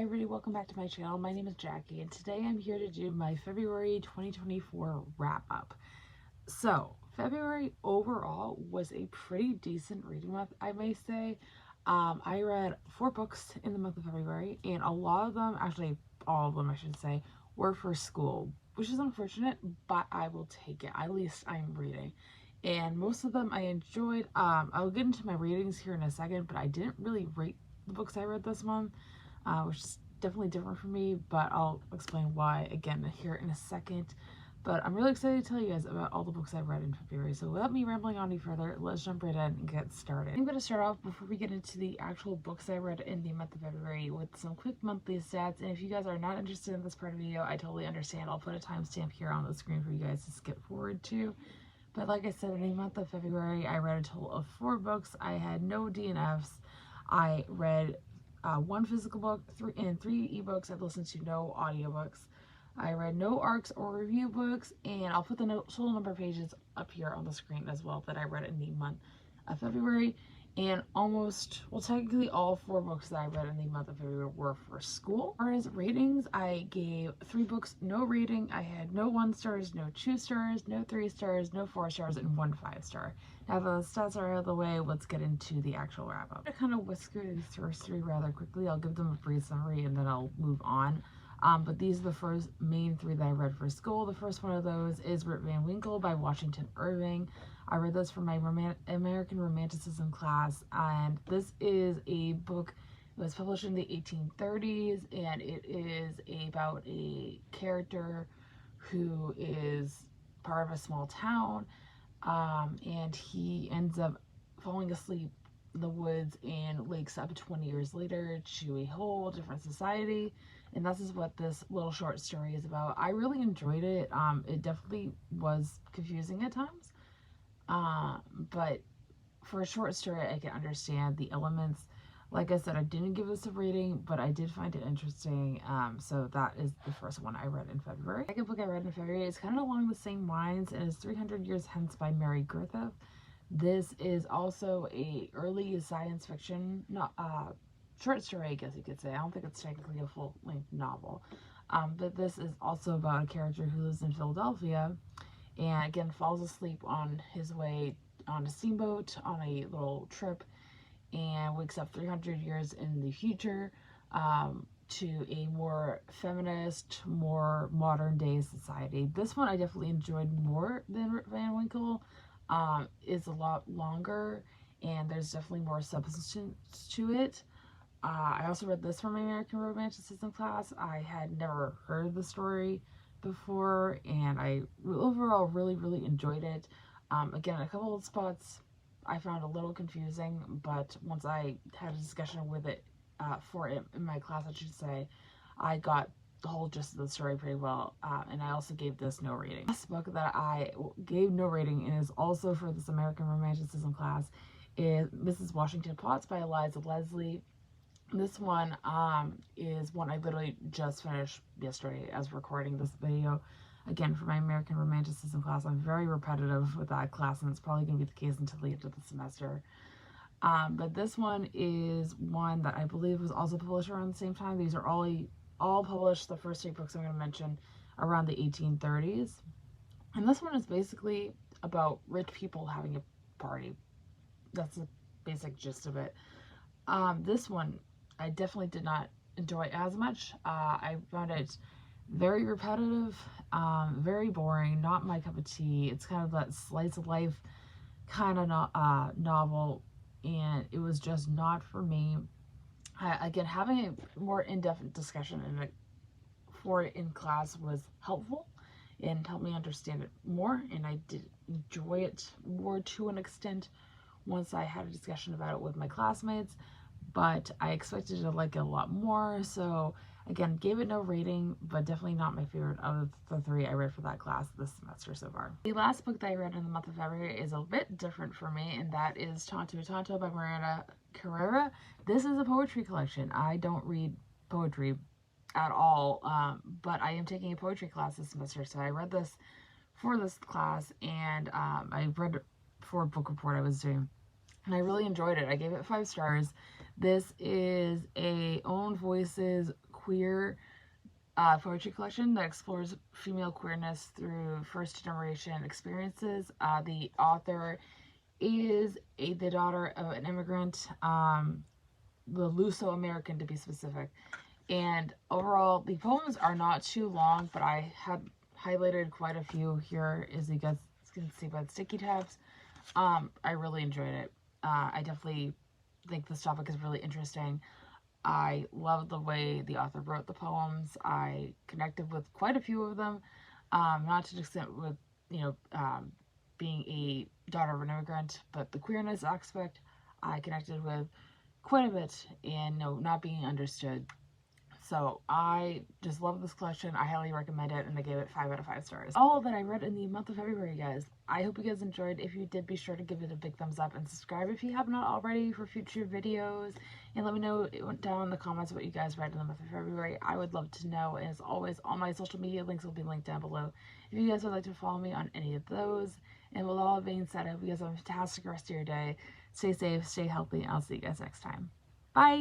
Hi everybody, welcome back to my channel. My name is Jackie and today I'm here to do my February 2024 wrap up. So, February overall was a pretty decent reading month, I may say. I read 4 books in the month of February, and a lot of them, actually all of them I should say, were for school, which is unfortunate, but I will take it. At least I'm reading. And most of them I enjoyed. I'll get into my ratings here in a second, but I didn't really rate the books I read this month. Which is definitely different for me, but I'll explain why again here in a second. But I'm really excited to tell you guys about all the books I've read in February. So without me rambling on any further, let's jump right in and get started. I'm going to start off before we get into the actual books I read in the month of February with some quick monthly stats. And if you guys are not interested in this part of the video, I totally understand. I'll put a timestamp here on the screen for you guys to skip forward to. But like I said, in the month of February, I read a total of 4 books. I had no DNFs. I read 1 physical book, 3 ebooks. I've listened to no audiobooks. I read no ARCs or review books, and I'll put the total number of pages up here on the screen as well that I read in the month of February. And technically all 4 books that I read in the month of February were for school. As far as ratings, I gave 3 books no rating. I had no 1 stars, no 2 stars, no 3 stars, no 4 stars, and 1 5-star. Now that the stats are out of the way, let's get into the actual wrap up. I kind of whisk through these first 3 rather quickly. I'll give them a brief summary and then I'll move on. But these are the first main 3 that I read for school. The first one of those is Rip Van Winkle by Washington Irving. I read this for my American Romanticism class, and this is a book that was published in the 1830s, and it is about a character who is part of a small town, and he ends up falling asleep in the woods and wakes up 20 years later to a whole different society. And this is what this little short story is about. I really enjoyed it. It definitely was confusing at times. But for a short story, I can understand the elements. Like I said, I didn't give this a rating, but I did find it interesting. So that is the first one I read in February. The second book I read in February is kind of along the same lines, and is 300 Years Hence by Mary Griffith. This is also a early science fiction, short story, I guess you could say. I don't think it's technically a full-length novel. But this is also about a character who lives in Philadelphia and again falls asleep on his way on a steamboat on a little trip and wakes up 300 years in the future to a more feminist, more modern day society. This one I definitely enjoyed more than Rip Van Winkle. It's a lot longer and there's definitely more substance to it. I also read this from my American Romanticism class. I had never heard the story before, and I overall really enjoyed it. Again, a couple of spots I found a little confusing, but once I had a discussion with it in my class, I should say, I got the whole gist of the story pretty well, and I also gave this no rating. The last book that I gave no rating and is also for this American Romanticism class is Mrs. Washington Potts by Eliza Leslie. This one is one I literally just finished yesterday as recording this video. Again, for my American Romanticism class, I'm very repetitive with that class, and it's probably going to be the case until the end of the semester. But this one is one that I believe was also published around the same time. These are all published, the first 3 books I'm going to mention, around the 1830s. And this one is basically about rich people having a party. That's the basic gist of it. This one I definitely did not enjoy as much. I found it very repetitive, very boring, not my cup of tea. It's kind of that slice of life kind of novel, and it was just not for me. Again, having a more in-depth discussion in class was helpful and helped me understand it more, and I did enjoy it more to an extent once I had a discussion about it with my classmates. But I expected to like it a lot more, so again, gave it no rating, but definitely not my favorite of the 3 I read for that class this semester so far. The last book that I read in the month of February is a bit different for me, and that is Tonto Tonto by Miranda Carrera. This is a poetry collection. I don't read poetry at all, but I am taking a poetry class this semester, so I read this for this class, and I read for a book report I was doing, and I really enjoyed it. I gave it 5 stars. This is a Own Voices queer poetry collection that explores female queerness through first generation experiences. The author is the daughter of an immigrant, the Luso American to be specific. And overall, the poems are not too long, but I had highlighted quite a few here, as you guys can see by the sticky tabs. I really enjoyed it. I definitely think this topic is really interesting. I love the way the author wrote the poems. I connected with quite a few of them, not to the extent with, you know, being a daughter of an immigrant, but the queerness aspect I connected with quite a bit, and not being understood. So I just love this collection. I highly recommend it, and I gave it 5 out of 5 stars. All that I read in the month of February, guys. I hope you guys enjoyed. If you did, be sure to give it a big thumbs up and subscribe if you have not already for future videos. And let me know down in the comments what you guys read in the month of February. I would love to know. And as always, all my social media links will be linked down below if you guys would like to follow me on any of those. And with all that being said, I hope you guys have a fantastic rest of your day. Stay safe, stay healthy, and I'll see you guys next time. Bye!